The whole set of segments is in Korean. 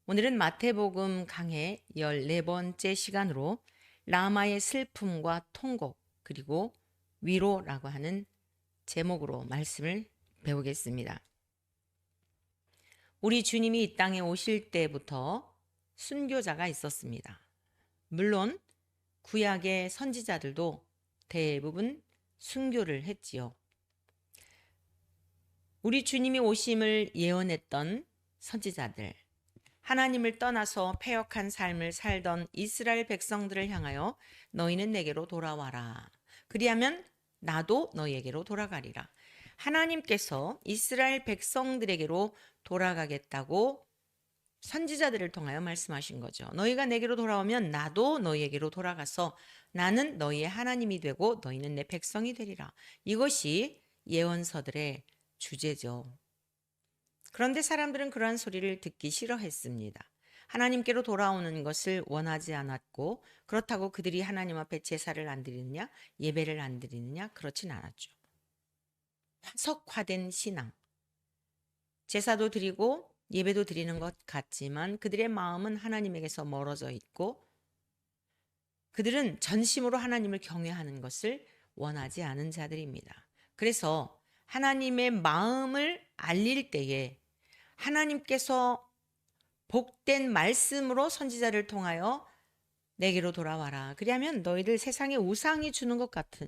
오늘은 마태복음 강해 14번째 시간으로 라마의 슬픔과 통곡 그리고 위로라고 하는 제목으로 말씀을 배우겠습니다. 우리 주님이 이 땅에 오실 때부터 순교자가 있었습니다. 물론 구약의 선지자들도 대부분 순교를 했지요. 우리 주님이 오심을 예언했던 선지자들, 하나님을 떠나서 패역한 삶을 살던 이스라엘 백성들을 향하여 너희는 내게로 돌아와라. 그리하면 나도 너희에게로 돌아가리라. 하나님께서 이스라엘 백성들에게로 돌아가겠다고 선지자들을 통하여 말씀하신 거죠. 너희가 내게로 돌아오면 나도 너희에게로 돌아가서 나는 너희의 하나님이 되고 너희는 내 백성이 되리라. 이것이 예언서들의 주제죠. 그런데 사람들은 그러한 소리를 듣기 싫어했습니다. 하나님께로 돌아오는 것을 원하지 않았고 그렇다고 그들이 하나님 앞에 제사를 안 드리느냐 예배를 안 드리느냐 그렇진 않았죠. 화석화된 신앙, 제사도 드리고 예배도 드리는 것 같지만 그들의 마음은 하나님에게서 멀어져 있고 그들은 전심으로 하나님을 경외하는 것을 원하지 않은 자들입니다. 그래서 하나님의 마음을 알릴 때에 하나님께서 복된 말씀으로 선지자를 통하여 내게로 돌아와라. 그리하면 너희들 세상에 우상이 주는 것 같지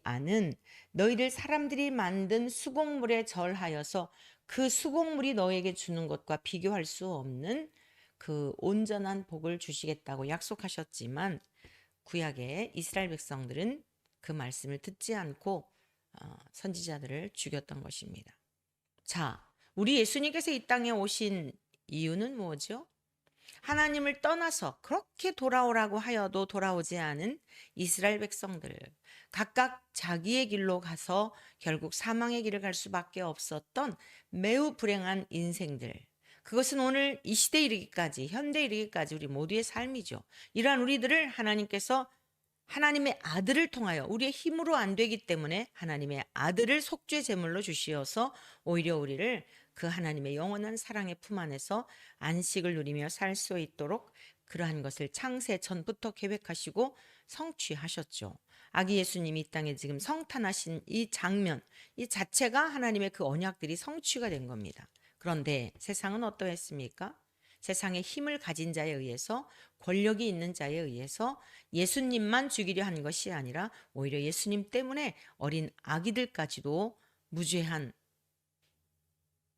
않은 너희들 사람들이 만든 수공물에 절하여서 그 수공물이 너에게 주는 것과 비교할 수 없는 그 온전한 복을 주시겠다고 약속하셨지만 구약의 이스라엘 백성들은 그 말씀을 듣지 않고 선지자들을 죽였던 것입니다. 자, 우리 예수님께서 이 땅에 오신 이유는 뭐죠? 하나님을 떠나서 그렇게 돌아오라고 하여도 돌아오지 않은 이스라엘 백성들, 각각 자기의 길로 가서 결국 사망의 길을 갈 수밖에 없었던 매우 불행한 인생들. 그것은 오늘 이 시대에 이르기까지, 현대에 이르기까지 우리 모두의 삶이죠. 이러한 우리들을 하나님께서 하나님의 아들을 통하여 우리의 힘으로 안 되기 때문에 하나님의 아들을 속죄 제물로 주시어서 오히려 우리를 그 하나님의 영원한 사랑의 품 안에서 안식을 누리며 살 수 있도록 그러한 것을 창세 전부터 계획하시고 성취하셨죠. 아기 예수님이 이 땅에 지금 성탄하신 이 장면, 이 자체가 하나님의 그 언약들이 성취가 된 겁니다. 그런데 세상은 어떠했습니까? 세상의 힘을 가진 자에 의해서 권력이 있는 자에 의해서 예수님만 죽이려 한 것이 아니라 오히려 예수님 때문에 어린 아기들까지도 무죄한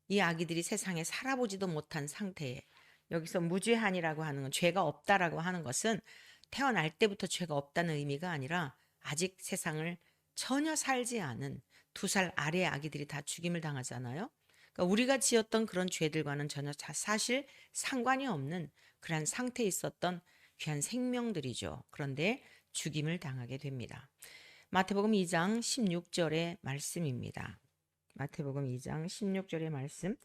이 아기들이 세상에 살아보지도 못한 상태에 여기서 무죄한이라고 하는 건 죄가 없다라고 하는 것은 태어날 때부터 죄가 없다는 의미가 아니라 아직 세상을 전혀 살지 않은 2살 아래의 아기들이 다 죽임을 당하잖아요. 그러니까 우리가 지었던 그런 죄들과는 전혀 사실 상관이 없는 그러한 상태에 있었던 귀한 생명들이죠. 그런데 죽임을 당하게 됩니다. 마태복음 2장 16절의 말씀입니다. 마태복음 2장 16절의 말씀.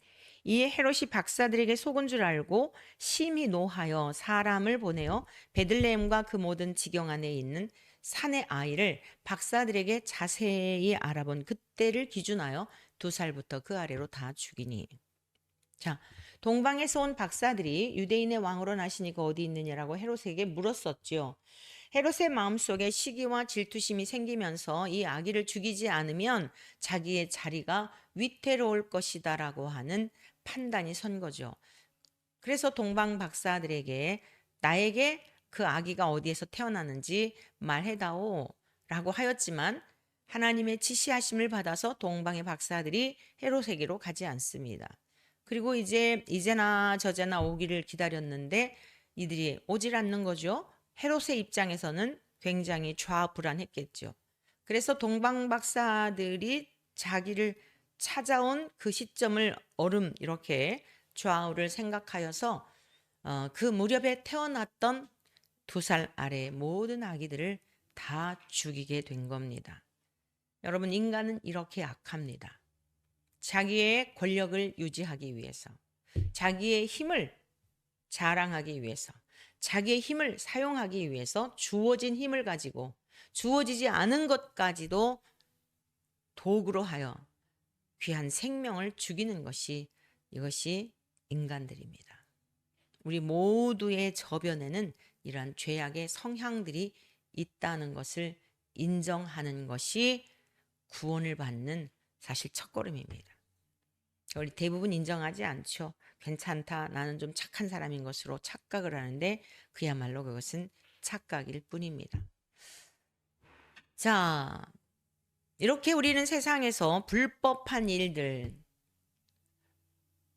이에 헤롯이 박사들에게 속은 줄 알고 심히 노하여 사람을 보내어 베들레헴과 그 모든 지경 안에 있는 산의 아이를 박사들에게 자세히 알아본 그때를 기준하여 2살부터 그 아래로 다 죽이니. 자, 동방에서 온 박사들이 유대인의 왕으로 나시니까 어디 있느냐라고 헤롯에게 물었었죠. 헤롯의 마음속에 시기와 질투심이 생기면서 이 아기를 죽이지 않으면 자기의 자리가 위태로울 것이다라고 하는 판단이 선 거죠. 그래서 동방 박사들에게 나에게 그 아기가 어디에서 태어나는지 말해다오 라고 하였지만 하나님의 지시하심을 받아서 동방의 박사들이 헤롯에게로 가지 않습니다. 그리고 이제나 저제나 오기를 기다렸는데 이들이 오질 않는 거죠. 헤롯의 입장에서는 굉장히 좌불안했겠죠. 그래서 동방 박사들이 자기를 찾아온 그 시점을 이렇게 좌우를 생각하여서 그 무렵에 태어났던 2살 아래의 모든 아기들을 다 죽이게 된 겁니다. 여러분, 인간은 이렇게 약합니다. 자기의 권력을 유지하기 위해서, 자기의 힘을 자랑하기 위해서, 자기의 힘을 사용하기 위해서 주어진 힘을 가지고 주어지지 않은 것까지도 도구로 하여 귀한 생명을 죽이는 것이 이것이 인간들입니다. 우리 모두의 저변에는 이러한 죄악의 성향들이 있다는 것을 인정하는 것이 구원을 받는 사실 첫걸음입니다. 우리 대부분 인정하지 않죠. 괜찮다. 나는 좀 착한 사람인 것으로 착각을 하는데 그야말로 그것은 착각일 뿐입니다. 자, 이렇게 우리는 세상에서 불법한 일들,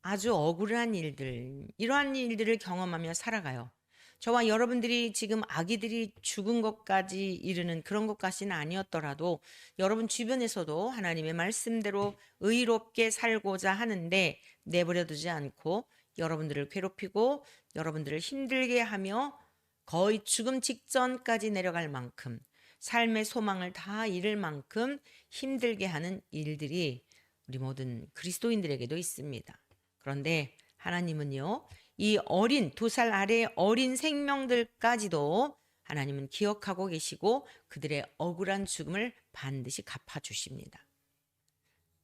아주 억울한 일들, 이러한 일들을 경험하며 살아가요. 저와 여러분들이 지금 아기들이 죽은 것까지 이르는 그런 것까지는 아니었더라도 여러분 주변에서도 하나님의 말씀대로 의롭게 살고자 하는데 내버려 두지 않고 여러분들을 괴롭히고 여러분들을 힘들게 하며 거의 죽음 직전까지 내려갈 만큼 삶의 소망을 다 잃을 만큼 힘들게 하는 일들이 우리 모든 그리스도인들에게도 있습니다. 그런데 하나님은요, 이 어린 2살 아래의 어린 생명들까지도 하나님은 기억하고 계시고 그들의 억울한 죽음을 반드시 갚아주십니다.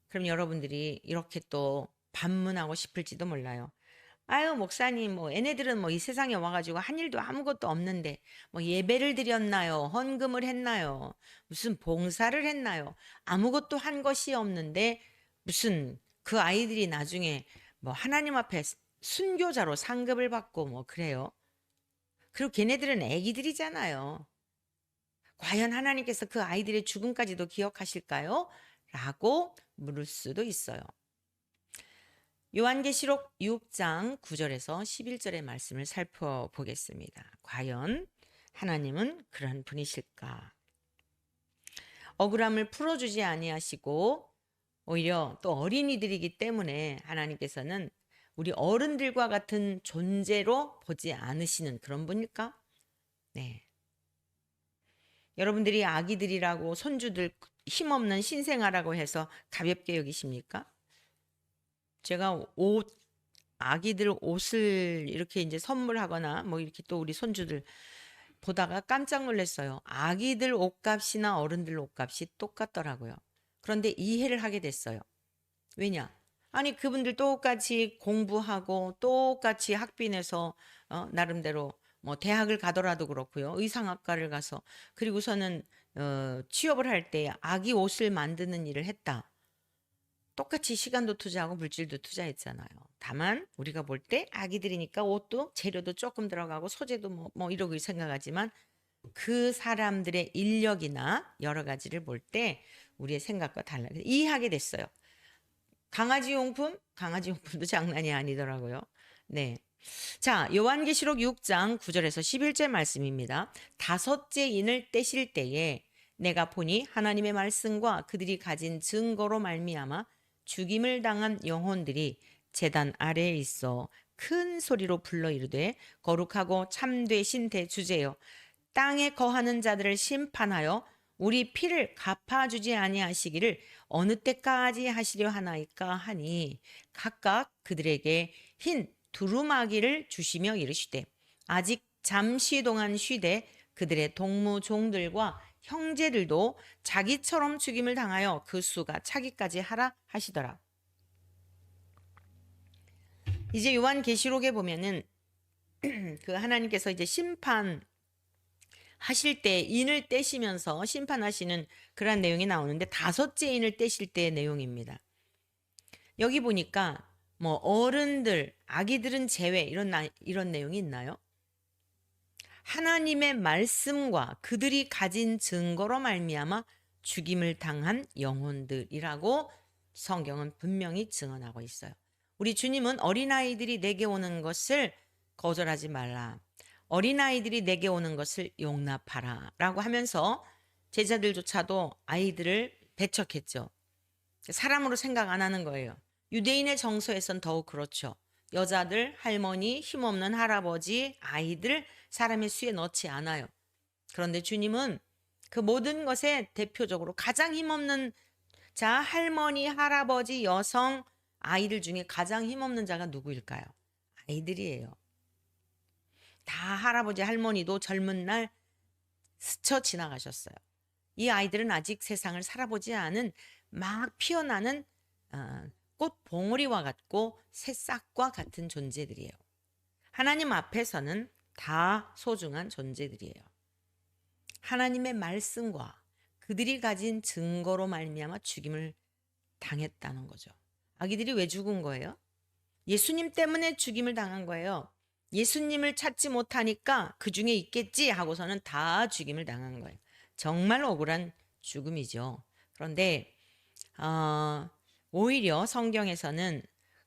그럼 여러분들이 이렇게 또 반문하고 싶을지도 몰라요. 아유, 목사님, 뭐, 얘네들은 뭐 이 세상에 와가지고 한 일도 아무것도 없는데, 뭐 예배를 드렸나요? 헌금을 했나요? 무슨 봉사를 했나요? 아무것도 한 것이 없는데, 무슨 그 아이들이 나중에 뭐 하나님 앞에 순교자로 상급을 받고 뭐 그래요. 그리고 걔네들은 애기들이잖아요. 과연 하나님께서 그 아이들의 죽음까지도 기억하실까요? 라고 물을 수도 있어요. 요한계시록 6장 9절에서 11절의 말씀을 살펴보겠습니다. 과연 하나님은 그런 분이실까? 억울함을 풀어주지 아니하시고 오히려 또 어린이들이기 때문에 하나님께서는 우리 어른들과 같은 존재로 보지 않으시는 그런 분일까? 네. 여러분들이 아기들이라고 손주들 힘없는 신생아라고 해서 가볍게 여기십니까? 제가 아기들 옷을 이렇게 이제 선물하거나 뭐 이렇게 또 우리 손주들 보다가 깜짝 놀랐어요. 아기들 옷값이나 어른들 옷값이 똑같더라고요. 그런데 이해를 하게 됐어요. 왜냐? 아니 그분들 똑같이 공부하고 똑같이 학비 내서 나름대로 뭐 대학을 가더라도 그렇고요. 의상학과를 가서 그리고서는 취업을 할 때 아기 옷을 만드는 일을 했다. 똑같이 시간도 투자하고 물질도 투자했잖아요. 다만 우리가 볼 때 아기들이니까 옷도 재료도 조금 들어가고 소재도 뭐 이러고 생각하지만 그 사람들의 인력이나 여러 가지를 볼 때 우리의 생각과 달라 이해하게 됐어요. 강아지 용품도 장난이 아니더라고요. 네. 자, 요한계시록 6장 9절에서 11절 말씀입니다. 다섯째 인을 떼실 때에 내가 보니 하나님의 말씀과 그들이 가진 증거로 말미암아 죽임을 당한 영혼들이 제단 아래에 있어 큰 소리로 불러 이르되 거룩하고 참되신 대주제여 땅에 거하는 자들을 심판하여 우리 피를 갚아주지 아니하시기를 어느 때까지 하시려 하나이까 하니 각각 그들에게 흰 두루마기를 주시며 이르시되 아직 잠시 동안 쉬되 그들의 동무 종들과 형제들도 자기처럼 죽임을 당하여 그 수가 차기까지 하라 하시더라. 이제 요한계시록에 보면은 그 하나님께서 이제 심판 하실 때 인을 떼시면서 심판하시는 그런 내용이 나오는데 다섯째 인을 떼실 때의 내용입니다. 여기 보니까 뭐 어른들, 아기들은 제외 이런 내용이 있나요? 하나님의 말씀과 그들이 가진 증거로 말미암아 죽임을 당한 영혼들이라고 성경은 분명히 증언하고 있어요. 우리 주님은 어린아이들이 내게 오는 것을 거절하지 말라. 어린아이들이 내게 오는 것을 용납하라 라고 하면서 제자들조차도 아이들을 배척했죠. 사람으로 생각 안 하는 거예요. 유대인의 정서에선 더욱 그렇죠. 여자들, 할머니, 힘없는 할아버지, 아이들 사람의 수에 넣지 않아요. 그런데 주님은 그 모든 것에 대표적으로 가장 힘없는 자, 할머니, 할아버지, 여성, 아이들 중에 가장 힘없는 자가 누구일까요? 아이들이에요. 다 할아버지, 할머니도 젊은 날 스쳐 지나가셨어요. 이 아이들은 아직 세상을 살아보지 않은 막 피어나는 꽃 봉오리와 같고 새싹과 같은 존재들이에요. 하나님 앞에서는 다 소중한 존재들이에요. 하나님의 말씀과 그들이 가진 증거로 말미암아 죽임을 당했다는 거죠. 아기들이 왜 죽은 거예요? 예수님 때문에 죽임을 당한 거예요. 예수님을 찾지 못하니까 그 중에 있겠지 하고서는 다 죽임을 당한 거예요. 정말 억울한 죽음이죠. 그런데 오히려 성경에서는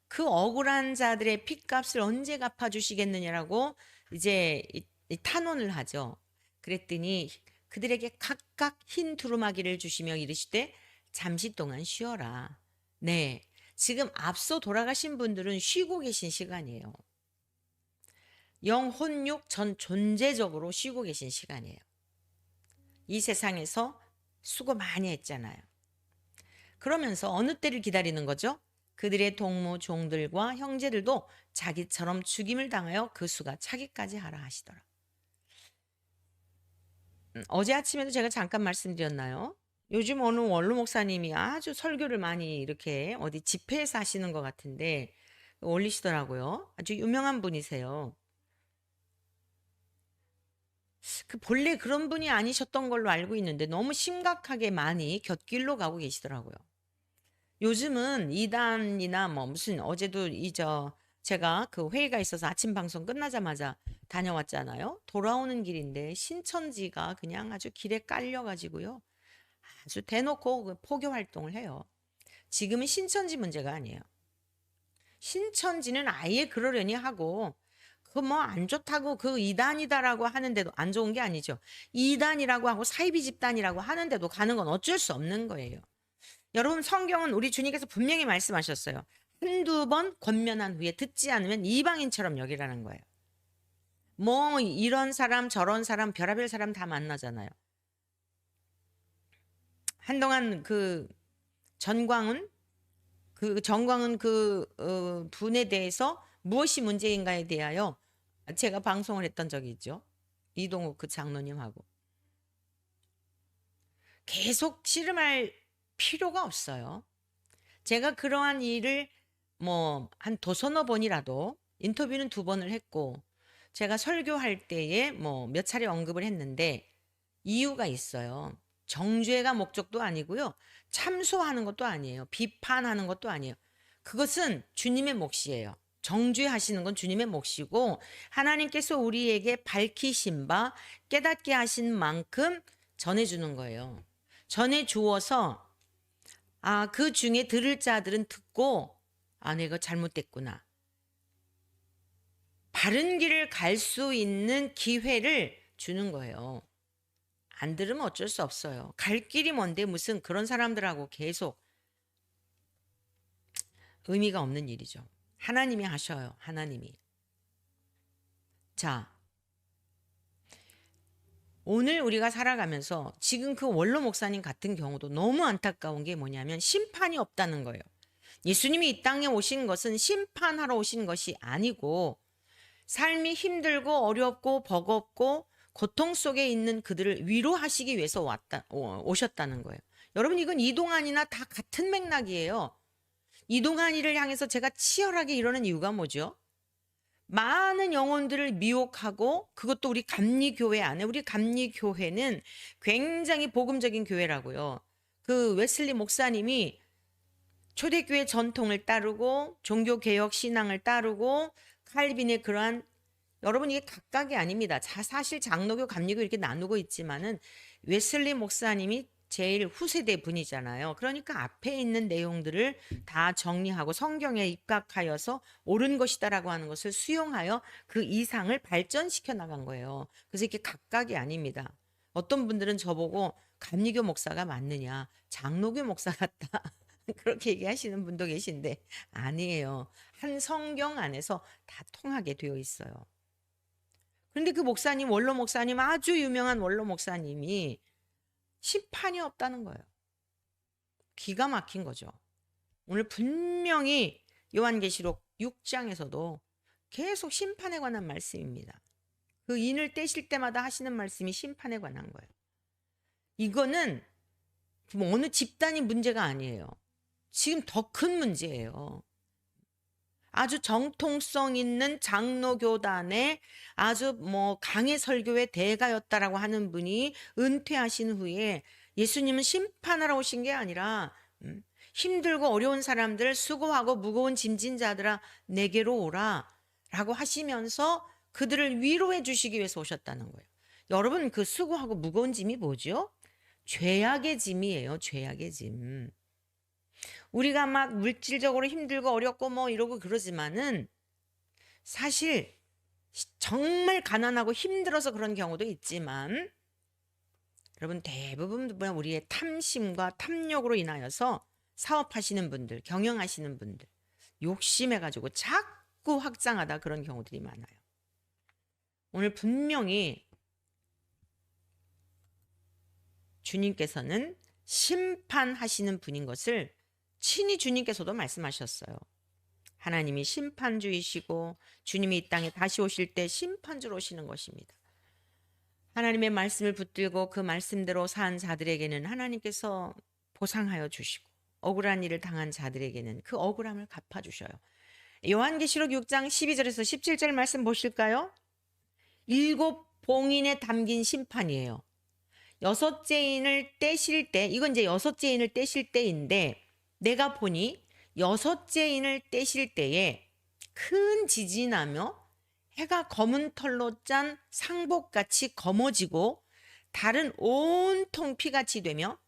그 억울한 자들의 핏값을 언제 갚아주시겠느냐라고 이제 이 탄원을 하죠. 그랬더니 그들에게 각각 흰 두루마기를 주시며 이르시되 잠시 동안 쉬어라. 네, 지금 앞서 돌아가신 분들은 쉬고 계신 시간이에요. 영, 혼, 육 전 존재적으로 쉬고 계신 시간이에요. 이 세상에서 수고 많이 했잖아요. 그러면서 어느 때를 기다리는 거죠? 그들의 동무 종들과 형제들도 자기처럼 죽임을 당하여 그 수가 차기까지 하라 하시더라. 어제 아침에도 제가 잠깐 말씀드렸나요? 요즘 어느 원로 목사님이 아주 설교를 많이 이렇게 어디 집회에서 하시는 것 같은데 올리시더라고요. 아주 유명한 분이세요. 그 본래 그런 분이 아니셨던 걸로 알고 있는데 너무 심각하게 많이 곁길로 가고 계시더라고요. 요즘은 이단이나 뭐 무슨 어제도 제가 그 회의가 있어서 아침 방송 끝나자마자 다녀왔잖아요. 돌아오는 길인데 신천지가 그냥 아주 길에 깔려가지고요. 아주 대놓고 그 포교 활동을 해요. 지금은 신천지 문제가 아니에요. 신천지는 아예 그러려니 하고 그 뭐 안 좋다고 그 이단이다라고 하는데도 안 좋은 게 아니죠. 이단이라고 하고 사이비 집단이라고 하는데도 가는 건 어쩔 수 없는 거예요. 여러분 성경은 우리 주님께서 분명히 말씀하셨어요. 한두 번 권면한 후에 듣지 않으면 이방인처럼 여기라는 거예요. 뭐 이런 사람 저런 사람 별의별 사람 다 만나잖아요. 한동안 그 전광훈 분에 대해서 무엇이 문제인가에 대하여 제가 방송을 했던 적이 있죠. 이동욱 그 장로님하고. 계속 씨름할 필요가 없어요. 제가 그러한 일을 뭐 한 도서너 번이라도 인터뷰는 2번을 했고 제가 설교할 때에 뭐 몇 차례 언급을 했는데 이유가 있어요. 정죄가 목적도 아니고요. 참소하는 것도 아니에요. 비판하는 것도 아니에요. 그것은 주님의 몫이에요. 정죄하시는 건 주님의 몫이고 하나님께서 우리에게 밝히신 바 깨닫게 하신 만큼 전해주는 거예요. 전해주어서 그 중에 들을 자들은 듣고 내가 잘못됐구나. 바른 길을 갈 수 있는 기회를 주는 거예요. 안 들으면 어쩔 수 없어요. 갈 길이 뭔데 무슨 그런 사람들하고 계속 의미가 없는 일이죠. 하나님이 하셔요. 하나님이. 자, 오늘 우리가 살아가면서 지금 그 원로 목사님 같은 경우도 너무 안타까운 게 뭐냐면 심판이 없다는 거예요. 예수님이 이 땅에 오신 것은 심판하러 오신 것이 아니고 삶이 힘들고 어렵고 버겁고 고통 속에 있는 그들을 위로하시기 위해서 오셨다는 거예요. 여러분 이건 이동환이나 다 같은 맥락이에요. 이동환이를 향해서 제가 치열하게 이러는 이유가 뭐죠? 많은 영혼들을 미혹하고 그것도 우리 감리교회 안에 우리 감리교회는 굉장히 복음적인 교회라고요. 그 웨슬리 목사님이 초대교회 전통을 따르고 종교개혁 신앙을 따르고 칼빈의 그러한 여러분 이게 각각이 아닙니다. 사실 장로교, 감리교 이렇게 나누고 있지만은 웨슬리 목사님이 제일 후세대 분이잖아요. 그러니까 앞에 있는 내용들을 다 정리하고 성경에 입각하여서 옳은 것이다라고 하는 것을 수용하여 그 이상을 발전시켜 나간 거예요. 그래서 이게 각각이 아닙니다. 어떤 분들은 저보고 감리교 목사가 맞느냐, 장로교 목사 같다. 그렇게 얘기하시는 분도 계신데 아니에요. 한 성경 안에서 다 통하게 되어 있어요. 그런데 그 목사님, 원로 목사님, 아주 유명한 원로 목사님이 심판이 없다는 거예요. 기가 막힌 거죠. 오늘 분명히 요한계시록 6장에서도 계속 심판에 관한 말씀입니다. 그 인을 떼실 때마다 하시는 말씀이 심판에 관한 거예요. 이거는 뭐 어느 집단이 문제가 아니에요. 지금 더 큰 문제예요. 아주 정통성 있는 장로교단의 아주 뭐 강해 설교의 대가였다라고 하는 분이 은퇴하신 후에 예수님은 심판하러 오신 게 아니라 힘들고 어려운 사람들, 수고하고 무거운 짐진 자들아 내게로 오라 라고 하시면서 그들을 위로해 주시기 위해서 오셨다는 거예요. 여러분, 그 수고하고 무거운 짐이 뭐죠? 죄악의 짐이에요. 죄악의 짐. 우리가 막 물질적으로 힘들고 어렵고 뭐 이러고 그러지만은 사실 정말 가난하고 힘들어서 그런 경우도 있지만 여러분, 대부분 우리의 탐심과 탐욕으로 인하여서 사업하시는 분들, 경영하시는 분들 욕심해가지고 자꾸 확장하다 그런 경우들이 많아요. 오늘 분명히 주님께서는 심판하시는 분인 것을 친히 주님께서도 말씀하셨어요. 하나님이 심판주이시고 주님이 이 땅에 다시 오실 때 심판주로 오시는 것입니다. 하나님의 말씀을 붙들고 그 말씀대로 산 자들에게는 하나님께서 보상하여 주시고 억울한 일을 당한 자들에게는 그 억울함을 갚아주셔요. 요한계시록 6장 12절에서 17절 말씀 보실까요? 7봉인에 담긴 심판이에요. 여섯째 인을 떼실 때, 이건 이제 여섯째 인을 떼실 때인데 내가 보니 여섯째 인을 떼실 때에 큰 지진이 나며 해가 검은 털로 짠 상복같이 검어지고 달은 온통 피같이 되며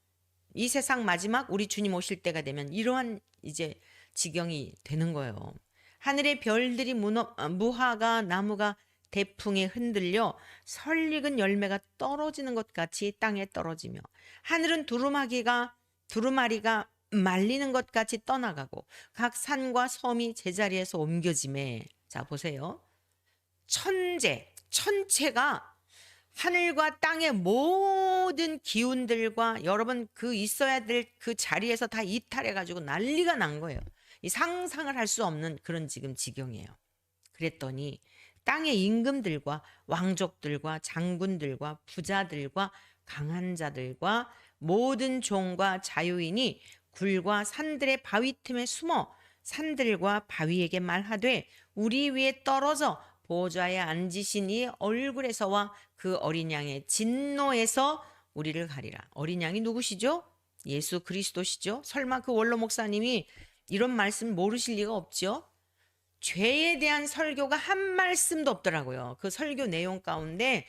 이 세상 마지막 우리 주님 오실 때가 되면 이러한 이제 지경이 되는 거예요. 하늘의 별들이 무화과 나무가 대풍에 흔들려 설익은 열매가 떨어지는 것 같이 땅에 떨어지며 하늘은 두루마리가 말리는 것 같이 떠나가고 각 산과 섬이 제자리에서 옮겨지매. 자, 보세요. 천체가 하늘과 땅의 모든 기운들과 여러분 그 있어야 될 그 자리에서 다 이탈해가지고 난리가 난 거예요. 이 상상을 할 수 없는 그런 지금 지경이에요. 그랬더니 땅의 임금들과 왕족들과 장군들과 부자들과 강한 자들과 모든 종과 자유인이 굴과 산들의 바위 틈에 숨어 산들과 바위에게 말하되 우리 위에 떨어져 보좌에 앉으신 이 얼굴에서와 그 어린 양의 진노에서 우리를 가리라. 어린 양이 누구시죠? 예수 그리스도시죠? 설마 그 원로 목사님이 이런 말씀 모르실 리가 없죠? 죄에 대한 설교가 한 말씀도 없더라고요. 그 설교 내용 가운데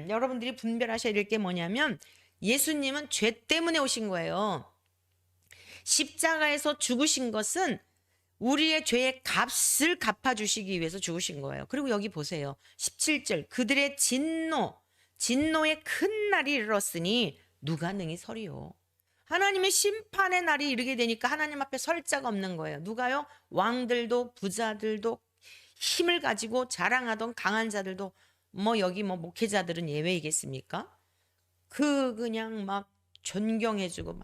여러분들이 분별하셔야 될 게 뭐냐면 예수님은 죄 때문에 오신 거예요. 십자가에서 죽으신 것은 우리의 죄의 값을 갚아주시기 위해서 죽으신 거예요. 그리고 여기 보세요. 17절 그들의 진노의 큰 날이 이르렀으니 누가 능히 서리요. 하나님의 심판의 날이 이르게 되니까 하나님 앞에 설 자가 없는 거예요. 누가요? 왕들도 부자들도 힘을 가지고 자랑하던 강한 자들도 뭐 여기 뭐 목회자들은 예외이겠습니까? 그냥 막 존경해주고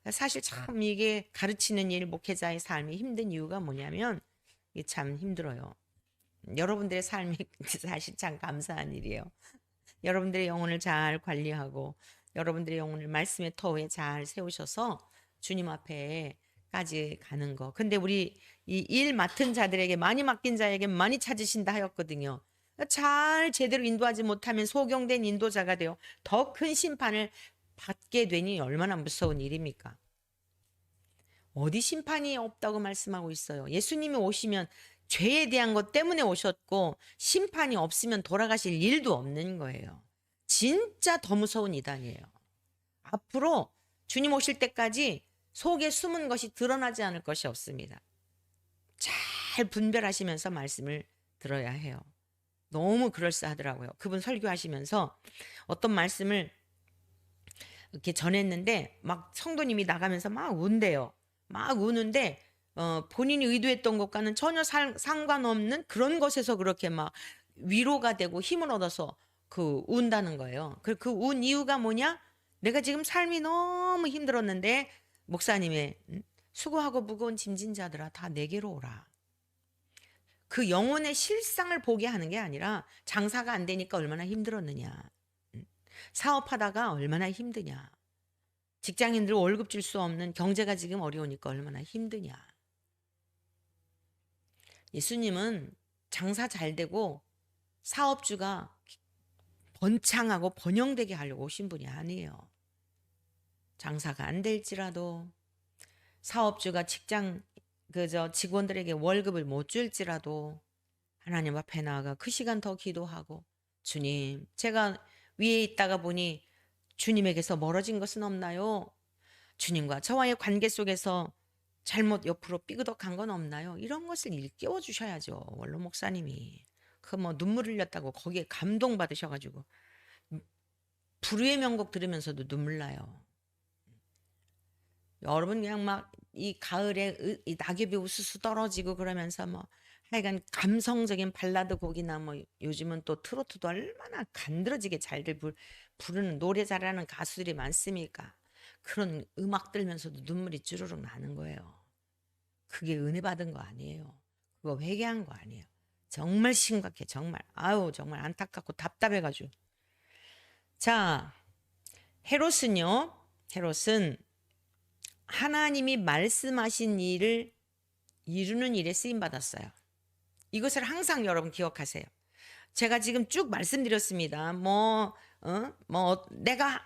사실 참 이게 가르치는 일 목회자의 삶이 힘든 이유가 뭐냐면 이게 참 힘들어요. 여러분들의 삶이 사실 참 감사한 일이에요. 여러분들의 영혼을 잘 관리하고 여러분들의 영혼을 말씀의 터에 잘 세우셔서 주님 앞에까지 가는 거. 근데 우리 이 일 맡은 자들에게 많이 맡긴 자에게 많이 찾으신다 하였거든요. 잘 제대로 인도하지 못하면 소경된 인도자가 되어 더 큰 심판을 받게 되니 얼마나 무서운 일입니까? 어디 심판이 없다고 말씀하고 있어요. 예수님이 오시면 죄에 대한 것 때문에 오셨고 심판이 없으면 돌아가실 일도 없는 거예요. 진짜 더 무서운 이단이에요. 앞으로 주님 오실 때까지 속에 숨은 것이 드러나지 않을 것이 없습니다. 잘 분별하시면서 말씀을 들어야 해요. 너무 그럴싸하더라고요. 그분 설교하시면서 어떤 말씀을 이렇게 전했는데 막 성도님이 나가면서 막 운대요. 막 우는데 본인이 의도했던 것과는 전혀 상관없는 그런 것에서 그렇게 막 위로가 되고 힘을 얻어서 그 운다는 거예요. 그 운 이유가 뭐냐? 내가 지금 삶이 너무 힘들었는데 목사님의 수고하고 무거운 짐진 자들아 다 내게로 오라. 그 영혼의 실상을 보게 하는 게 아니라 장사가 안 되니까 얼마나 힘들었느냐. 사업하다가 얼마나 힘드냐. 직장인들 월급 줄 수 없는 경제가 지금 어려우니까 얼마나 힘드냐. 예수님은 장사 잘 되고 사업주가 번창하고 번영되게 하려고 오신 분이 아니에요. 장사가 안 될지라도 사업주가 직원들에게 월급을 못 줄지라도 하나님 앞에 나아가 그 시간 더 기도하고 주님, 제가 위에 있다가 보니 주님에게서 멀어진 것은 없나요? 주님과 저와의 관계 속에서 잘못 옆으로 삐그덕한 건 없나요? 이런 것을 일깨워 주셔야죠. 원로 목사님이. 그 뭐 눈물 흘렸다고 거기에 감동받으셔가지고 불후의 명곡 들으면서도 눈물 나요. 여러분 그냥 막 이 가을에 이 낙엽이 우수수 떨어지고 그러면서 뭐 하여간 감성적인 발라드 곡이나 뭐 요즘은 또 트로트도 얼마나 간드러지게 잘들 부르는 노래 잘하는 가수들이 많습니까? 그런 음악 들면서도 눈물이 주르륵 나는 거예요. 그게 은혜 받은 거 아니에요. 그거 회개한 거 아니에요. 정말 심각해 정말. 아유 정말 안타깝고 답답해가지고. 자, 헤롯은 하나님이 말씀하신 일을 이루는 일에 쓰임 받았어요. 이것을 항상 여러분 기억하세요. 제가 지금 쭉 말씀드렸습니다. 내가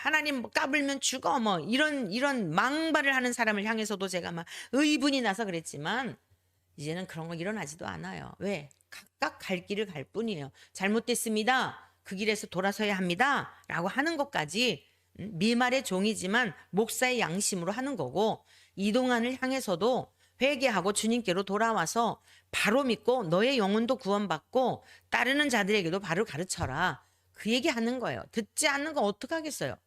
하나님 까불면 죽어 이런 망발을 하는 사람을 향해서도 제가 막 의분이 나서 그랬지만 이제는 그런 거 일어나지도 않아요. 왜? 각각 갈 길을 갈 뿐이에요. 잘못됐습니다. 그 길에서 돌아서야 합니다. 라고 하는 것까지 미말의 종이지만 목사의 양심으로 하는 거고 이동안을 향해서도 회개하고 주님께로 돌아와서 바로 믿고 너의 영혼도 구원받고 따르는 자들에게도 바로 가르쳐라. 그 얘기하는 거예요. 듣지 않는 거 어떡하겠어요.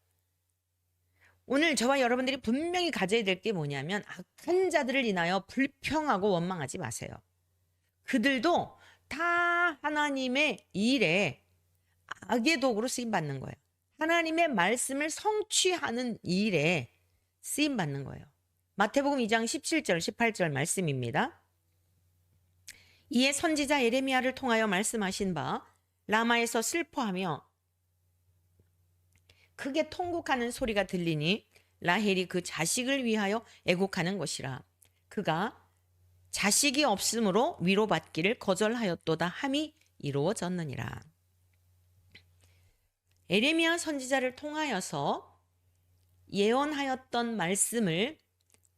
오늘 저와 여러분들이 분명히 가져야 될 게 뭐냐면 악한 자들을 인하여 불평하고 원망하지 마세요. 그들도 다 하나님의 일에 악의 도구로 쓰임받는 거예요. 하나님의 말씀을 성취하는 일에 쓰임받는 거예요. 마태복음 2장 17절 18절 말씀입니다. 이에 선지자 예레미야를 통하여 말씀하신 바 라마에서 슬퍼하며 크게 통곡하는 소리가 들리니 라헬이 그 자식을 위하여 애곡하는 것이라. 그가 자식이 없으므로 위로받기를 거절하였도다 함이 이루어졌느니라. 예레미야 선지자를 통하여서 예언하였던 말씀을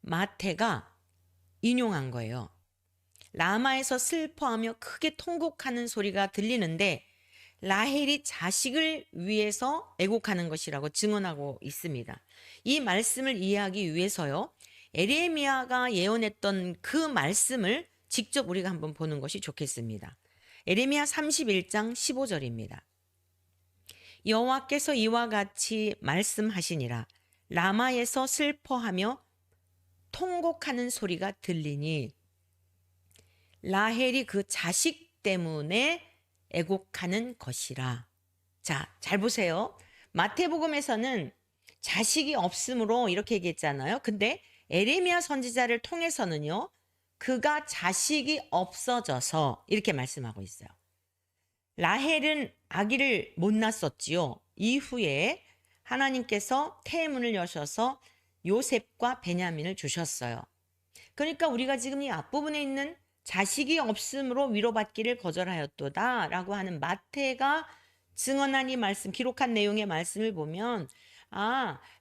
마태가 인용한 거예요. 라마에서 슬퍼하며 크게 통곡하는 소리가 들리는데 라헬이 자식을 위해서 애곡하는 것이라고 증언하고 있습니다. 이 말씀을 이해하기 위해서요. 에레미야가 예언했던 그 말씀을 직접 우리가 한번 보는 것이 좋겠습니다. 에레미야 31장 15절입니다. 여호와께서 이와 같이 말씀하시니라. 라마에서 슬퍼하며 통곡하는 소리가 들리니 라헬이 그 자식 때문에 애곡하는 것이라. 자, 잘 보세요. 마태복음에서는 자식이 없으므로 이렇게 얘기했잖아요. 근데 에레미야 선지자를 통해서는요. 그가 자식이 없어져서 이렇게 말씀하고 있어요. 라헬은 아기를 못 낳았었지요. 이후에 하나님께서 태문을 여셔서 요셉과 베냐민을 주셨어요. 그러니까 우리가 지금 이 앞부분에 있는 자식이 없으므로 위로받기를 거절하였도다 라고 하는 마태가 증언한 이 말씀, 기록한 내용의 말씀을 보면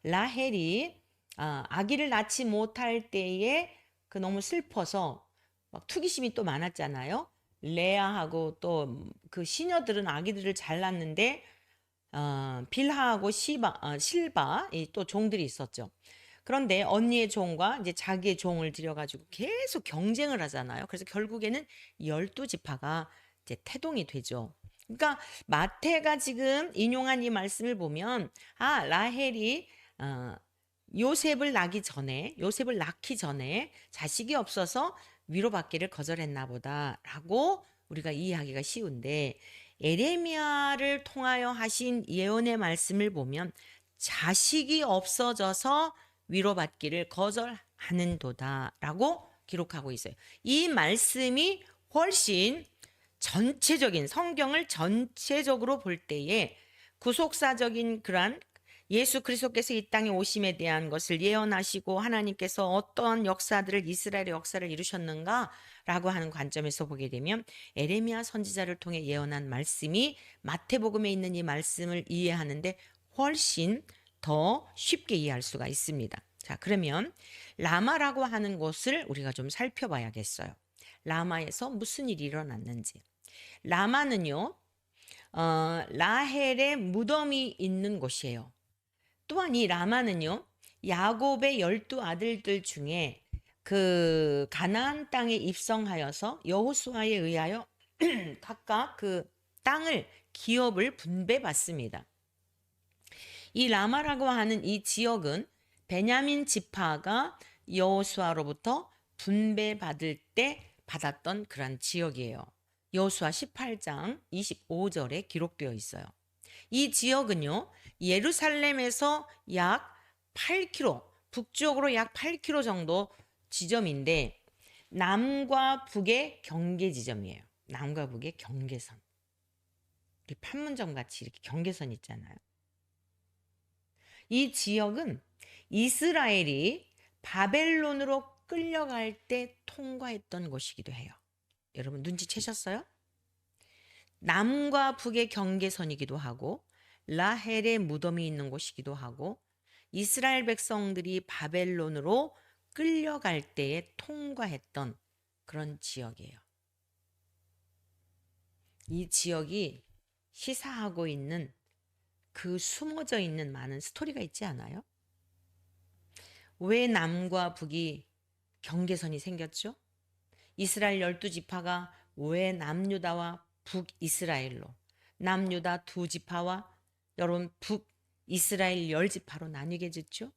라헬이 아기를 낳지 못할 때에 그 너무 슬퍼서 막 투기심이 또 많았잖아요. 레아하고 또 그 시녀들은 아기들을 잘 낳는데 빌하하고 실바 이 또 종들이 있었죠. 그런데 언니의 종과 이제 자기의 종을 들여가지고 계속 경쟁을 하잖아요. 그래서 결국에는 12지파가 이제 태동이 되죠. 그러니까 마태가 지금 인용한 이 말씀을 보면 라헬이 요셉을 낳기 전에 자식이 없어서 위로받기를 거절했나 보다라고 우리가 이해하기가 쉬운데 에레미야를 통하여 하신 예언의 말씀을 보면 자식이 없어져서 위로받기를 거절하는도다라고 기록하고 있어요. 이 말씀이 훨씬 전체적인 성경을 전체적으로 볼 때에 구속사적인 그러한 예수 그리스도께서 이 땅에 오심에 대한 것을 예언하시고 하나님께서 어떠한 역사들을 이스라엘의 역사를 이루셨는가라고 하는 관점에서 보게 되면 에레미야 선지자를 통해 예언한 말씀이 마태복음에 있는 이 말씀을 이해하는데 훨씬 더 쉽게 이해할 수가 있습니다. 자, 그러면 라마라고 하는 곳을 우리가 좀 살펴봐야겠어요. 라마에서 무슨 일이 일어났는지. 라마는요, 라헬의 무덤이 있는 곳이에요. 또한 이 라마는요, 야곱의 12아들들 중에 그 가나안 땅에 입성하여서 여호수아에 의하여 각각 그 땅을 기업을 분배받습니다. 이 라마라고 하는 이 지역은 베냐민 지파가 여호수아로부터 분배받을 때 받았던 그런 지역이에요. 여호수아 18장 25절에 기록되어 있어요. 이 지역은요, 예루살렘에서 약 8km, 북쪽으로 약 8km 정도 지점인데 남과 북의 경계 지점이에요. 남과 북의 경계선. 우리 판문점 같이 이렇게 경계선 있잖아요. 이 지역은 이스라엘이 바벨론으로 끌려갈 때 통과했던 곳이기도 해요. 여러분 눈치채셨어요? 남과 북의 경계선이기도 하고 라헬의 무덤이 있는 곳이기도 하고 이스라엘 백성들이 바벨론으로 끌려갈 때에 통과했던 그런 지역이에요. 이 지역이 시사하고 있는 그 숨어져 있는 많은 스토리가 있지 않아요? 왜 남과 북이 경계선이 생겼죠? 이스라엘 12지파가 왜 남유다와 북이스라엘로, 남유다 2지파와 여러분 북이스라엘 10지파로 나뉘게 됐죠?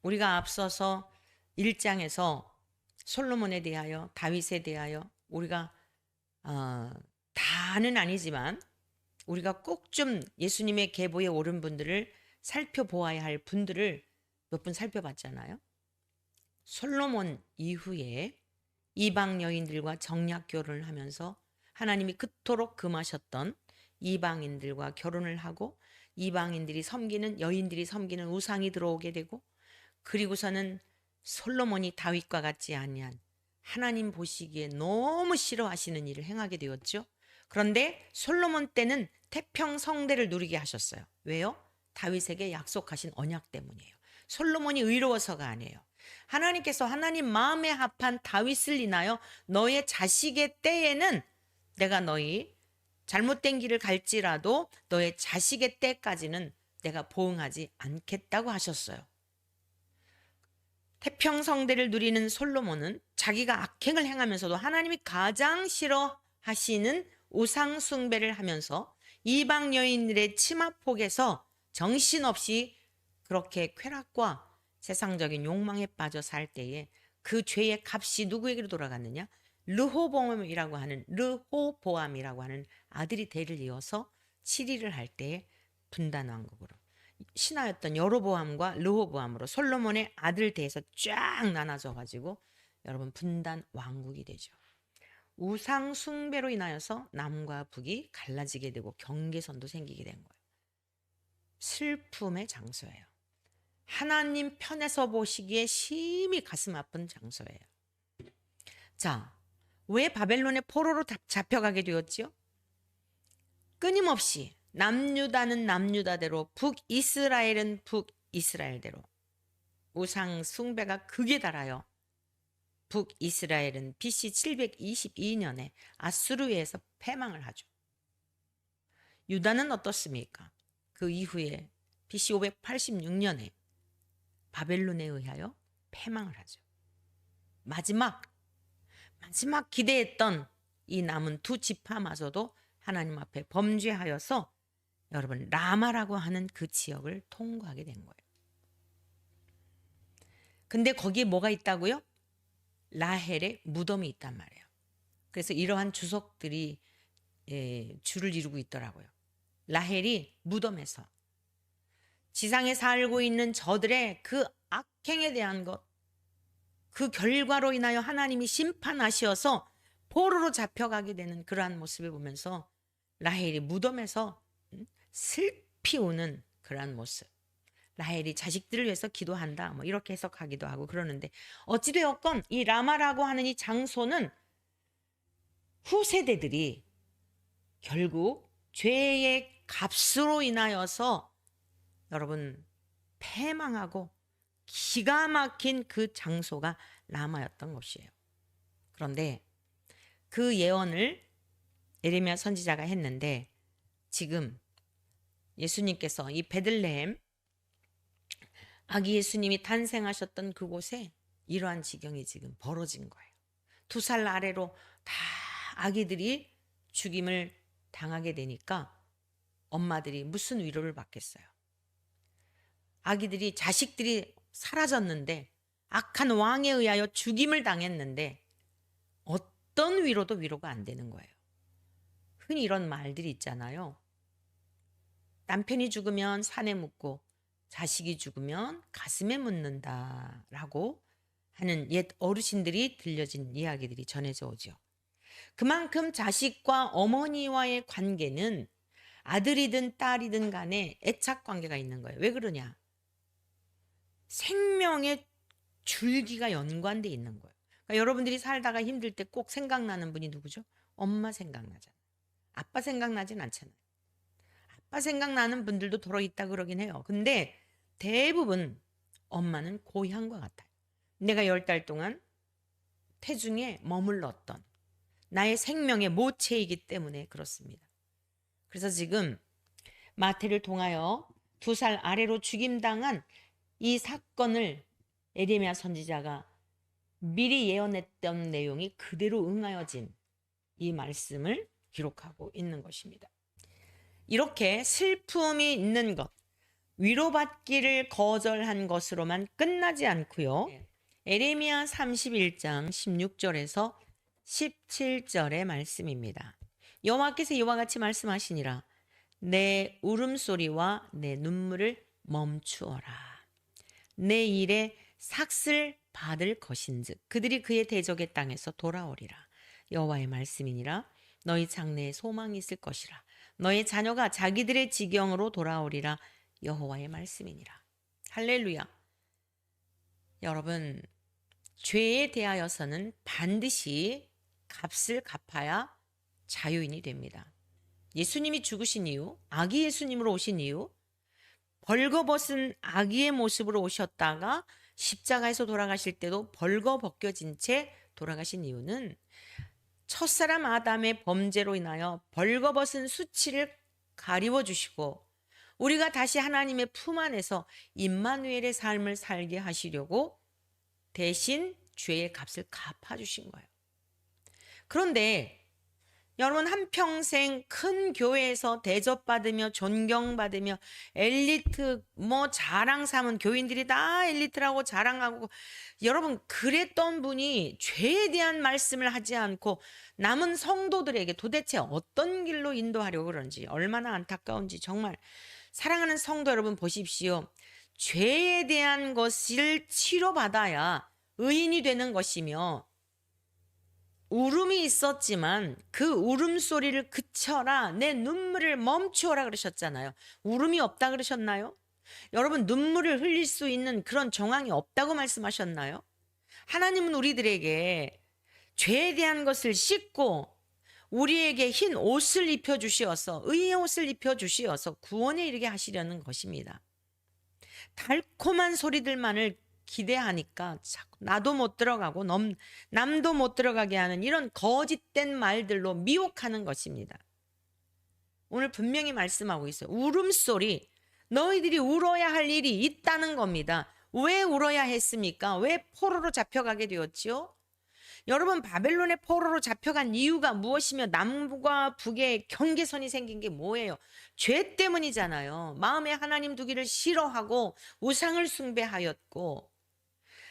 우리가 앞서서 1장에서 솔로몬에 대하여, 다윗에 대하여 우리가 다는 아니지만 우리가 꼭 좀 예수님의 계보에 오른 분들을 살펴보아야 할 분들을 몇 분 살펴봤잖아요. 솔로몬 이후에 이방 여인들과 정략 결혼을 하면서 하나님이 그토록 금하셨던 이방인들과 결혼을 하고 이방인들이 섬기는, 여인들이 섬기는 우상이 들어오게 되고, 그리고서는 솔로몬이 다윗과 같지 아니한 하나님 보시기에 너무 싫어하시는 일을 행하게 되었죠. 그런데 솔로몬 때는 태평성대를 누리게 하셨어요. 왜요? 다윗에게 약속하신 언약 때문이에요. 솔로몬이 의로워서가 아니에요. 하나님께서 하나님 마음에 합한 다윗을 인하여 너의 자식의 때에는 내가 너희 잘못된 길을 갈지라도 너의 자식의 때까지는 내가 보응하지 않겠다고 하셨어요. 태평성대를 누리는 솔로몬은 자기가 악행을 행하면서도 하나님이 가장 싫어하시는 우상 숭배를 하면서 이방 여인들의 치마폭에서 정신없이 그렇게 쾌락과 세상적인 욕망에 빠져 살 때에 그 죄의 값이 누구에게로 돌아갔느냐? 르호보암이라고 하는 아들이 대를 이어서 7위를 할 때에 분단왕국으로 신하였던 여로보암과 르호보암으로 솔로몬의 아들 대에서 쫙 나눠져 가지고 여러분 분단 왕국이 되죠. 우상 숭배로 인하여서 남과 북이 갈라지게 되고 경계선도 생기게 된 거예요. 슬픔의 장소예요. 하나님 편에서 보시기에 심히 가슴 아픈 장소예요. 자, 왜 바벨론의 포로로 잡혀가게 되었지요? 끊임없이 남유다는 남유다대로, 북이스라엘은 북이스라엘대로 우상 숭배가 극에 달하여 북이스라엘은 BC 722년에 아수르에서 패망을 하죠. 유다는 어떻습니까? 그 이후에 BC 586년에 바벨론에 의하여 패망을 하죠. 마지막 기대했던 이 남은 2지파마저도 하나님 앞에 범죄하여서 여러분 라마라고 하는 그 지역을 통과하게 된 거예요. 근데 거기에 뭐가 있다고요? 라헬의 무덤이 있단 말이에요. 그래서 이러한 주석들이 줄을 이루고 있더라고요. 라헬이 무덤에서 지상에 살고 있는 저들의 그 악행에 대한 것, 그 결과로 인하여 하나님이 심판하셔서 포로로 잡혀가게 되는 그러한 모습을 보면서 라헬이 무덤에서 슬피 우는 그러한 모습. 라헬이 자식들을 위해서 기도한다. 뭐 이렇게 해석하기도 하고 그러는데 어찌되었건 이 라마라고 하는 이 장소는 후세대들이 결국 죄의 값으로 인하여서 여러분 패망하고 기가 막힌 그 장소가 라마였던 것이에요. 그런데 그 예언을 예레미야 선지자가 했는데 지금 예수님께서 이 베들레헴 아기 예수님이 탄생하셨던 그곳에 이러한 지경이 지금 벌어진 거예요. 2살 아래로 다 아기들이 죽임을 당하게 되니까 엄마들이 무슨 위로를 받겠어요. 아기들이 자식들이 사라졌는데 악한 왕에 의하여 죽임을 당했는데 어떤 위로도 위로가 안 되는 거예요. 흔히 이런 말들이 있잖아요. 남편이 죽으면 산에 묻고 자식이 죽으면 가슴에 묻는다라고 하는 옛 어르신들이 들려진 이야기들이 전해져 오죠. 그만큼 자식과 어머니와의 관계는 아들이든 딸이든 간에 애착 관계가 있는 거예요. 왜 그러냐? 생명의 줄기가 연관돼 있는 거예요. 그러니까 여러분들이 살다가 힘들 때 꼭 생각나는 분이 누구죠? 엄마 생각나잖아요. 아빠 생각나진 않잖아요. 아빠 생각나는 분들도 더러 있다 그러긴 해요. 근데 대부분 엄마는 고향과 같아요. 내가 10달 동안 태중에 머물렀던 나의 생명의 모체이기 때문에 그렇습니다. 그래서 지금 마태를 통하여 2살 아래로 죽임당한 이 사건을 예레미야 선지자가 미리 예언했던 내용이 그대로 응하여진 이 말씀을 기록하고 있는 것입니다. 이렇게 슬픔이 있는 것, 위로받기를 거절한 것으로만 끝나지 않고요. 예레미야 31장 16절에서 17절의 말씀입니다. 여호와께서 이와 같이 말씀하시니라. 내 울음소리와 내 눈물을 멈추어라. 내 일에 삭슬 받을 것인즉 그들이 그의 대적의 땅에서 돌아오리라. 여호와의 말씀이니라. 너희 장래에 소망이 있을 것이라. 너의 자녀가 자기들의 지경으로 돌아오리라. 여호와의 말씀이니라. 할렐루야. 여러분, 죄에 대하여서는 반드시 값을 갚아야 자유인이 됩니다. 예수님이 죽으신 이유, 아기 예수님으로 오신 이유, 벌거벗은 아기의 모습으로 오셨다가 십자가에서 돌아가실 때도 벌거벗겨진 채 돌아가신 이유는 첫사람 아담의 범죄로 인하여 벌거벗은 수치를 가리워 주시고 우리가 다시 하나님의 품 안에서 임마누엘의 삶을 살게 하시려고 대신 죄의 값을 갚아주신 거예요. 그런데 여러분 한평생 큰 교회에서 대접받으며 존경받으며 엘리트 자랑 삼은 교인들이 다 엘리트라고 자랑하고 여러분 그랬던 분이 죄에 대한 말씀을 하지 않고 남은 성도들에게 도대체 어떤 길로 인도하려고 그런지 얼마나 안타까운지 정말 사랑하는 성도 여러분 보십시오. 죄에 대한 것을 치료받아야 의인이 되는 것이며 울음이 있었지만 그 울음소리를 그쳐라 내 눈물을 멈추어라 그러셨잖아요. 울음이 없다 그러셨나요? 여러분 눈물을 흘릴 수 있는 그런 정황이 없다고 말씀하셨나요? 하나님은 우리들에게 죄에 대한 것을 씻고 우리에게 흰 옷을 입혀주시어서 의의 옷을 입혀주시어서 구원에 이르게 하시려는 것입니다. 달콤한 소리들만을 기대하니까 자꾸 나도 못 들어가고 남도 못 들어가게 하는 이런 거짓된 말들로 미혹하는 것입니다. 오늘 분명히 말씀하고 있어요. 울음소리, 너희들이 울어야 할 일이 있다는 겁니다. 왜 울어야 했습니까? 왜 포로로 잡혀가게 되었지요? 여러분 바벨론의 포로로 잡혀간 이유가 무엇이며 남과 북의 경계선이 생긴 게 뭐예요? 죄 때문이잖아요. 마음에 하나님 두기를 싫어하고 우상을 숭배하였고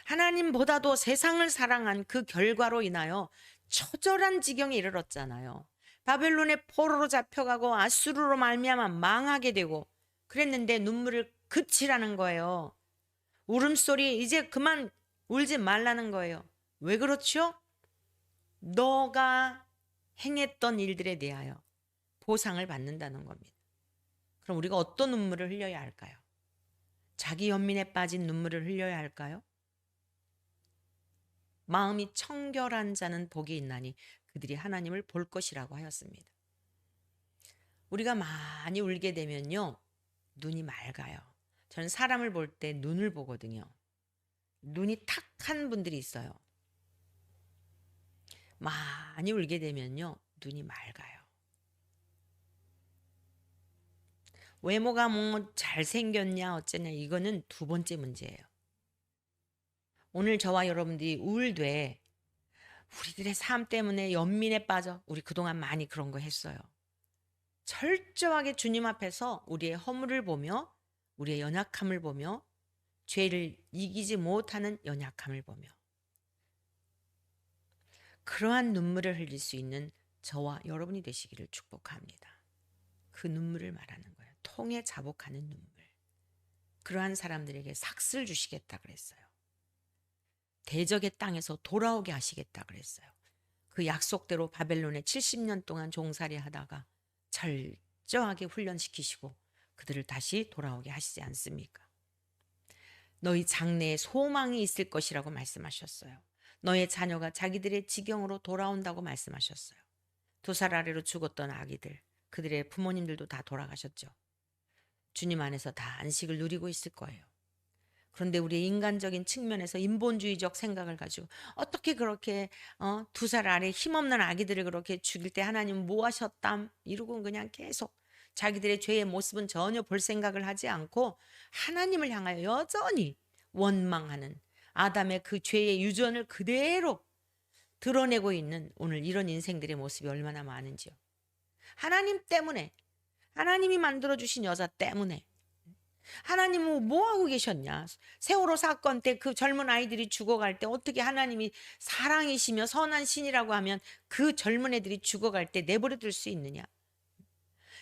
하나님보다도 세상을 사랑한 그 결과로 인하여 처절한 지경에 이르렀잖아요. 바벨론의 포로로 잡혀가고 아수르로 말미암아 망하게 되고 그랬는데 눈물을 그치라는 거예요. 울음소리 이제 그만 울지 말라는 거예요. 왜 그렇죠? 너가 행했던 일들에 대하여 보상을 받는다는 겁니다. 그럼 우리가 어떤 눈물을 흘려야 할까요? 자기 연민에 빠진 눈물을 흘려야 할까요? 마음이 청결한 자는 복이 있나니 그들이 하나님을 볼 것이라고 하였습니다. 우리가 많이 울게 되면요, 눈이 맑아요. 저는 사람을 볼 때 눈을 보거든요. 눈이 탁한 분들이 있어요. 많이 울게 되면요, 눈이 맑아요. 외모가 뭐 잘생겼냐 어쩌냐 이거는 두 번째 문제예요. 오늘 저와 여러분들이 울되 우리들의 삶 때문에 연민에 빠져 우리 그동안 많이 그런 거 했어요. 철저하게 주님 앞에서 우리의 허물을 보며 우리의 연약함을 보며 죄를 이기지 못하는 연약함을 보며 그러한 눈물을 흘릴 수 있는 저와 여러분이 되시기를 축복합니다. 그 눈물을 말하는 거예요. 통에 자복하는 눈물. 그러한 사람들에게 삭슬 주시겠다 그랬어요. 대적의 땅에서 돌아오게 하시겠다 그랬어요. 그 약속대로 바벨론에 70년 동안 종살이 하다가 철저하게 훈련시키시고 그들을 다시 돌아오게 하시지 않습니까? 너희 장래에 소망이 있을 것이라고 말씀하셨어요. 너의 자녀가 자기들의 지경으로 돌아온다고 말씀하셨어요. 2살 아래로 죽었던 아기들, 그들의 부모님들도 다 돌아가셨죠. 주님 안에서 다 안식을 누리고 있을 거예요. 그런데 우리의 인간적인 측면에서 인본주의적 생각을 가지고 어떻게 그렇게 2살 아래 힘없는 아기들을 그렇게 죽일 때 하나님 뭐 하셨담? 이러고 그냥 계속 자기들의 죄의 모습은 전혀 볼 생각을 하지 않고 하나님을 향하여 여전히 원망하는 아담의 그 죄의 유전을 그대로 드러내고 있는 오늘 이런 인생들의 모습이 얼마나 많은지요. 하나님 때문에, 하나님이 만들어주신 여자 때문에 하나님은 뭐 하고 계셨냐? 세월호 사건 때 그 젊은 아이들이 죽어갈 때 어떻게 하나님이 사랑이시며 선한 신이라고 하면 그 젊은 애들이 죽어갈 때 내버려 둘 수 있느냐?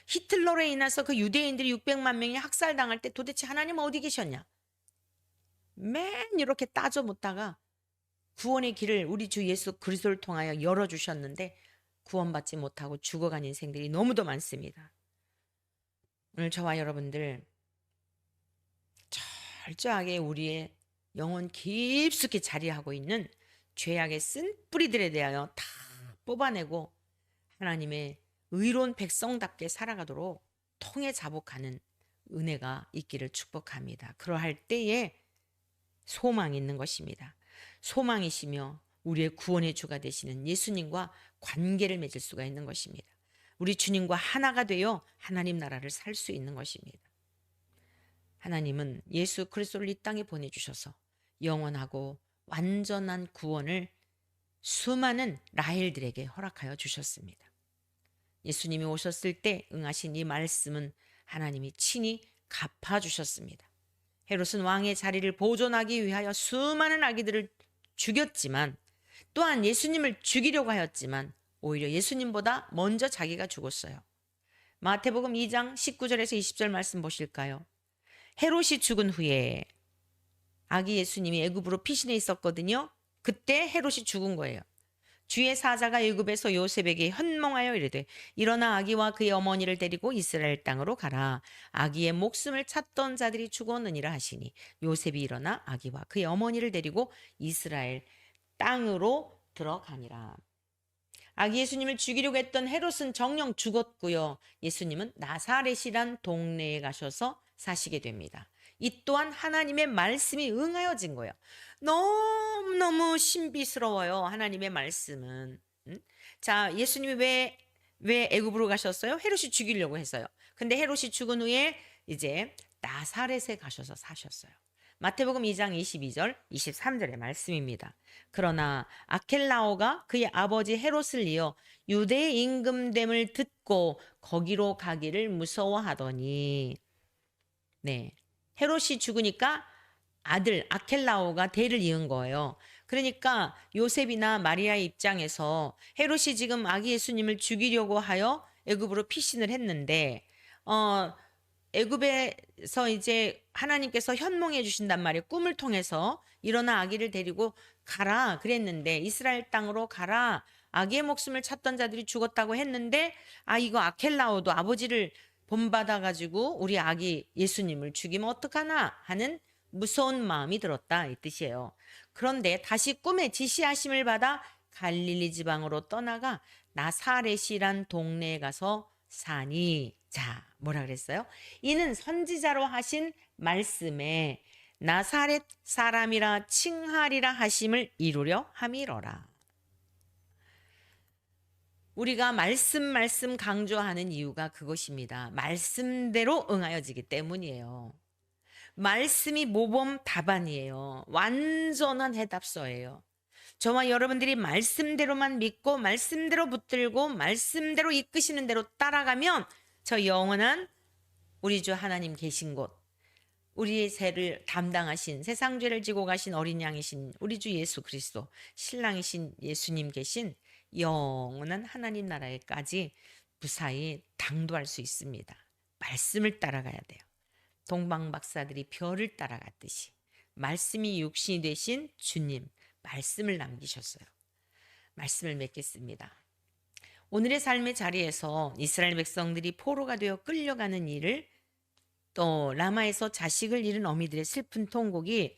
히틀러로 인해서 그 유대인들이 600만 명이 학살당할 때 도대체 하나님 어디 계셨냐? 맨 이렇게 따져 묻다가 구원의 길을 우리 주 예수 그리스도를 통하여 열어주셨는데 구원받지 못하고 죽어간 인생들이 너무도 많습니다. 오늘 저와 여러분들 철저하게 우리의 영혼 깊숙이 자리하고 있는 죄악의 쓴 뿌리들에 대하여 다 뽑아내고 하나님의 의로운 백성답게 살아가도록 통에 자복하는 은혜가 있기를 축복합니다. 그러할 때에 소망이 있는 것입니다. 소망이시며 우리의 구원의 주가 되시는 예수님과 관계를 맺을 수가 있는 것입니다. 우리 주님과 하나가 되어 하나님 나라를 살 수 있는 것입니다. 하나님은 예수 그리스도를 이 땅에 보내주셔서 영원하고 완전한 구원을 수많은 라헬들에게 허락하여 주셨습니다. 예수님이 오셨을 때 응하신 이 말씀은 하나님이 친히 갚아주셨습니다. 헤롯은 왕의 자리를 보존하기 위하여 수많은 아기들을 죽였지만 또한 예수님을 죽이려고 하였지만 오히려 예수님보다 먼저 자기가 죽었어요. 마태복음 2장 19절에서 20절 말씀 보실까요? 헤롯이 죽은 후에 아기 예수님이 애굽으로 피신해 있었거든요. 그때 헤롯이 죽은 거예요. 주의 사자가 애굽에서 요셉에게 현몽하여 이르되 일어나 아기와 그의 어머니를 데리고 이스라엘 땅으로 가라. 아기의 목숨을 찾던 자들이 죽었느니라 하시니 요셉이 일어나 아기와 그의 어머니를 데리고 이스라엘 땅으로 들어가니라. 아기 예수님을 죽이려고 했던 헤롯은 정녕 죽었고요. 예수님은 나사렛이란 동네에 가셔서 사시게 됩니다. 이 또한 하나님의 말씀이 응하여진 거예요. 너무너무 신비스러워요. 하나님의 말씀은. 자, 예수님이 왜 애굽으로 가셨어요? 헤롯이 죽이려고 했어요. 근데 헤롯이 죽은 후에 이제 나사렛에 가셔서 사셨어요. 마태복음 2장 22절 23절의 말씀입니다. 그러나 아켈라오가 그의 아버지 헤롯을 이어 유대의 임금됨을 듣고 거기로 가기를 무서워하더니 네, 헤롯이 죽으니까 아들 아켈라오가 대를 이은 거예요. 그러니까 요셉이나 마리아의 입장에서 헤롯이 지금 아기 예수님을 죽이려고 하여 애굽으로 피신을 했는데 애굽에서 이제 하나님께서 현몽해 주신단 말이에요. 꿈을 통해서 일어나 아기를 데리고 가라 그랬는데 이스라엘 땅으로 가라. 아기의 목숨을 찾던 자들이 죽었다고 했는데 이거 아켈라오도 아버지를 본받아가지고 우리 아기 예수님을 죽이면 어떡하나 하는 무서운 마음이 들었다 이 뜻이에요. 그런데 다시 꿈에 지시하심을 받아 갈릴리 지방으로 떠나가 나사렛이란 동네에 가서 사니. 자, 뭐라 그랬어요? 이는 선지자로 하신 말씀에 나사렛 사람이라 칭하리라 하심을 이루려 함이로라. 우리가 말씀 강조하는 이유가 그것입니다. 말씀대로 응하여지기 때문이에요. 말씀이 모범 답안이에요. 완전한 해답서예요. 저와 여러분들이 말씀대로만 믿고 말씀대로 붙들고 말씀대로 이끄시는 대로 따라가면 저 영원한 우리 주 하나님 계신 곳, 우리의 죄를 담당하신 세상 죄를 지고 가신 어린 양이신 우리 주 예수 그리스도, 신랑이신 예수님 계신 영원한 하나님 나라에까지 무사히 당도할 수 있습니다. 말씀을 따라가야 돼요. 동방 박사들이 별을 따라갔듯이 말씀이 육신이 되신 주님 말씀을 남기셨어요. 말씀을 맺겠습니다. 오늘의 삶의 자리에서 이스라엘 백성들이 포로가 되어 끌려가는 일을, 또 라마에서 자식을 잃은 어미들의 슬픈 통곡이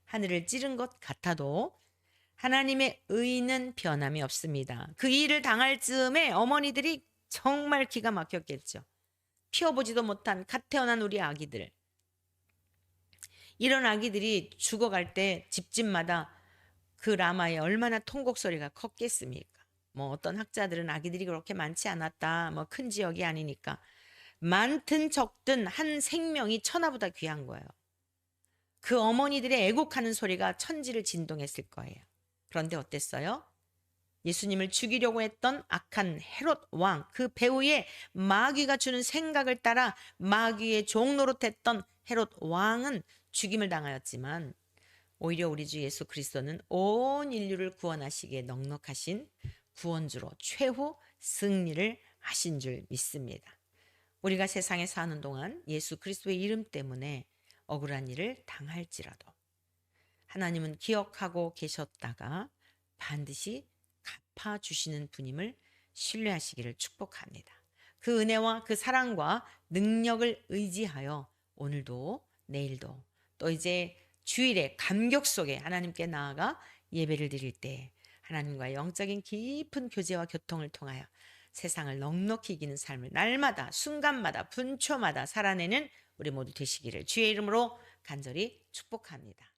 하늘을 찌른 것 같아도 하나님의 의는 변함이 없습니다. 그 일을 당할 즈음에 어머니들이 정말 기가 막혔겠죠. 피워보지도 못한 갓 태어난 우리 아기들, 이런 아기들이 죽어갈 때 집집마다 그 라마에 얼마나 통곡 소리가 컸겠습니까? 뭐 어떤 학자들은 아기들이 그렇게 많지 않았다, 뭐 큰 지역이 아니니까 많든 적든 한 생명이 천하보다 귀한 거예요. 그 어머니들의 애곡하는 소리가 천지를 진동했을 거예요. 그런데 어땠어요? 예수님을 죽이려고 했던 악한 헤롯 왕, 그 배후에 마귀가 주는 생각을 따라 마귀의 종 노릇했던 헤롯 왕은 죽임을 당하였지만 오히려 우리 주 예수 그리스도는 온 인류를 구원하시기에 넉넉하신 구원주로 최후 승리를 하신 줄 믿습니다. 우리가 세상에 사는 동안 예수 그리스도의 이름 때문에 억울한 일을 당할지라도 하나님은 기억하고 계셨다가 반드시 갚아주시는 분임을 신뢰하시기를 축복합니다. 그 은혜와 그 사랑과 능력을 의지하여 오늘도 내일도 또 이제 주일에 감격 속에 하나님께 나아가 예배를 드릴 때 하나님과 영적인 깊은 교제와 교통을 통하여 세상을 넉넉히 이기는 삶을 날마다 순간마다 분초마다 살아내는 우리 모두 되시기를 주의 이름으로 간절히 축복합니다.